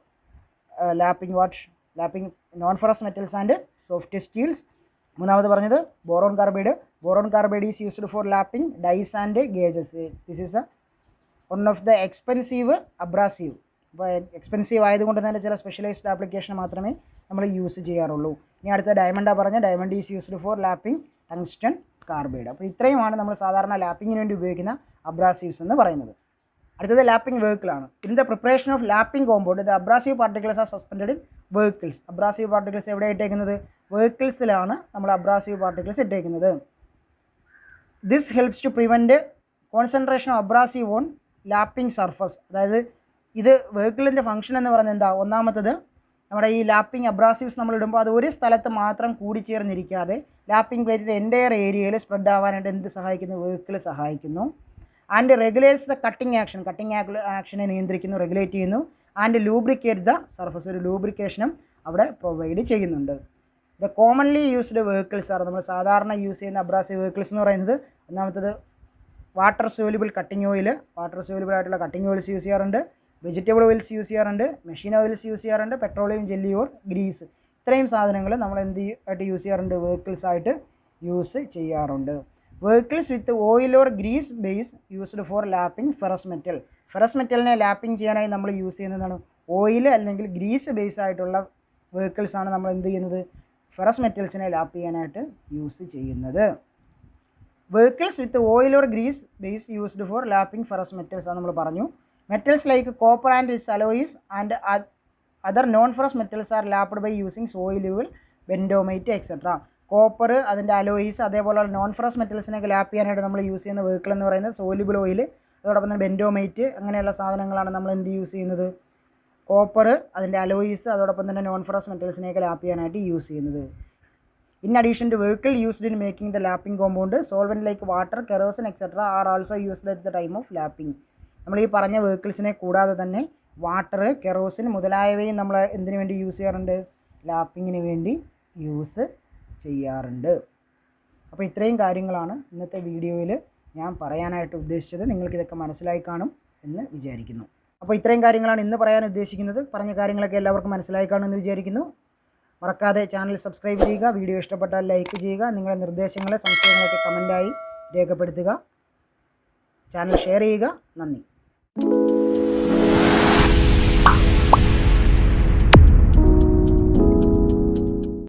lapping non ferrous metals and soft steels. മൂന്നാമത് പറഞ്ഞത് boron carbide. Boron carbide is used for lapping dies and gauges. This is one of the expensive abrasive. അപ്പോൾ expensive ആയതുകൊണ്ട് തന്നെ ചില specialised application മാത്രമേ നമ്മൾ use ചെയ്യാറുള്ളൂ. ഇനി അടുത്ത ഡയമണ്ടാണ് പറഞ്ഞത്. Diamond is used for lapping tungsten carbide. അപ്പോൾ ഇത്രയുമാണ് നമ്മൾ സാധാരണ ലാപ്പിങ്ങിന് വേണ്ടി ഉപയോഗിക്കുന്ന അബ്രാസീവ്സ് എന്ന് പറയുന്നത്. അടുത്തത് ലാപ്പിംഗ് വെഹിക്കിളാണ്. In the preparation of lapping compound the abrasive particles are suspended in vehicles. Abrasive particles എവിടെ ഇട്ടേക്കുന്നത്, വെഹിക്കിൾസിലാണ് നമ്മൾ അബ്രാസീവ് പാർട്ടിക്കിൾസ് ഇട്ടേക്കുന്നത്. This helps to prevent concentration of abrasive on lapping surface. അതായത് ഇത് വെഹിക്കിളിൻ്റെ ഫംഗ്ഷൻ എന്ന് പറയുന്നത് എന്താ, ഒന്നാമത്തത് നമ്മുടെ ഈ ലാപ്പിംഗ് അബ്രാസീവ്സ് നമ്മൾ ഇടുമ്പോൾ അത് ഒരു സ്ഥലത്ത് മാത്രം കൂടിച്ചേർന്നിരിക്കാതെ ലാപ്പിംഗ് പ്ലേറ്റിൻ്റെ എൻ്റയർ ഏരിയയിൽ സ്പ്രെഡ് ആവാനായിട്ട് എന്ത് സഹായിക്കുന്നു, വെഹിക്കിൾ സഹായിക്കുന്നു. ആൻഡ് റെഗുലേറ്റ്സ് ദ കട്ടിംഗ് ആക്ഷനെ നിയന്ത്രിക്കുന്നു, റെഗുലേറ്റ് ചെയ്യുന്നു. ആൻഡ് ലൂബ്രിക്കേറ്റ് ദ സർഫസ്, ഒരു ലൂബ്രിക്കേഷനും അവിടെ പ്രൊവൈഡ് ചെയ്യുന്നുണ്ട്. ദ കോമൺലി യൂസ്ഡ് വെഹിക്കിൾസ് ആണ്, നമ്മൾ സാധാരണ യൂസ് ചെയ്യുന്ന അബ്രാസീവ് വെഹിക്കിൾസ് എന്ന് പറയുന്നത്. ഒന്നാമത്തത് water soluble cutting oil. Water soluble ആയിട്ടുള്ള കട്ടിംഗ് ഓയിൽസ് യൂസ് ചെയ്യാറുണ്ട്. വെജിറ്റബിൾ ഓയിൽസ് യൂസ് ചെയ്യാറുണ്ട്. മെഷീൻ ഓയിൽസ് യൂസ് ചെയ്യാറുണ്ട്. Petroleum jelly or grease. ഇത്രയും സാധനങ്ങൾ നമ്മൾ എന്ത് ആയിട്ട് യൂസ് ചെയ്യാറുണ്ട്, വെഹിക്കിൾസ് ആയിട്ട് യൂസ് ചെയ്യാറുണ്ട്. Vehicles with oil or grease base used for lapping ferrous metal. Ferrous മെറ്റലിനെ ലാപ്പിംഗ് ചെയ്യാനായി നമ്മൾ യൂസ് ചെയ്യുന്നതാണ് ഓയിൽ അല്ലെങ്കിൽ ഗ്രീസ് ബേസ് ആയിട്ടുള്ള വെഹിക്കിൾസ് ആണ് നമ്മൾ എന്ത് ചെയ്യുന്നത്, ഫെറസ് മെറ്റൽസിനെ ലാപ്പ് ചെയ്യാനായിട്ട് യൂസ് ചെയ്യുന്നത്. Vehicles with oil or grease base used for lapping ferrous metals ആണ് നമ്മൾ പറഞ്ഞു. Metals like copper and its alloys and other non ferrous metals are lapped by using സോയിലുകൾ, ബെൻഡോമൈറ്റ് എക്സെട്ര. കോപ്പർ, അതിൻ്റെ alloys, അതേപോലെയുള്ള non ferrous മെറ്റൽസിനൊക്കെ lap ചെയ്യാനായിട്ട് നമ്മൾ use ചെയ്യുന്ന വെഹിക്കിൾ എന്ന് പറയുന്നത് സോലിബിൾ ഓയിൽ, അതോടൊപ്പം തന്നെ ബെൻഡോമൈറ്റ്, അങ്ങനെയുള്ള സാധനങ്ങളാണ് നമ്മൾ എന്ത് യൂസ് ചെയ്യുന്നത്, കോപ്പർ, അതിൻ്റെ അലോയ്സ്, അതോടൊപ്പം തന്നെ നോൺ ഫെറസ് മെറ്റൽസിനെയൊക്കെ ലാപ്പ് ചെയ്യാനായിട്ട് യൂസ് ചെയ്യുന്നത്. In addition to vehicle used in making the lapping compound, solvent like water, kerosene etc. are also used at the time of lapping. നമ്മൾ ഈ പറഞ്ഞ വെഹിക്കിൾസിനെ കൂടാതെ തന്നെ വാട്ടർ, കെറോസിൻ മുതലായവയും നമ്മൾ എന്തിനു വേണ്ടി യൂസ് ചെയ്യാറുണ്ട്, ലാപ്പിങ്ങിന് വേണ്ടി യൂസ് ചെയ്യാറുണ്ട്. അപ്പോൾ ഇത്രയും കാര്യങ്ങളാണ് ഇന്നത്തെ വീഡിയോയിൽ ഞാൻ പറയാനായിട്ട് ഉദ്ദേശിച്ചത്. നിങ്ങൾക്കിതൊക്കെ മനസ്സിലായി കാണും എന്ന് വിചാരിക്കുന്നു. അപ്പോൾ ഇത്രയും കാര്യങ്ങളാണ് ഇന്ന് പറയാൻ ഉദ്ദേശിക്കുന്നത്. പറഞ്ഞ കാര്യങ്ങളൊക്കെ എല്ലാവർക്കും മനസ്സിലായി കാണുമെന്ന് വിചാരിക്കുന്നു. മറക്കാതെ ചാനൽ സബ്സ്ക്രൈബ് ചെയ്യുക. വീഡിയോ ഇഷ്ടപ്പെട്ടാൽ ലൈക്ക് ചെയ്യുക. നിങ്ങളുടെ നിർദ്ദേശങ്ങൾ, സംശയങ്ങളൊക്കെ കമൻറ്റായി രേഖപ്പെടുത്തുക. ചാനൽ ഷെയർ ചെയ്യുക. നന്ദി.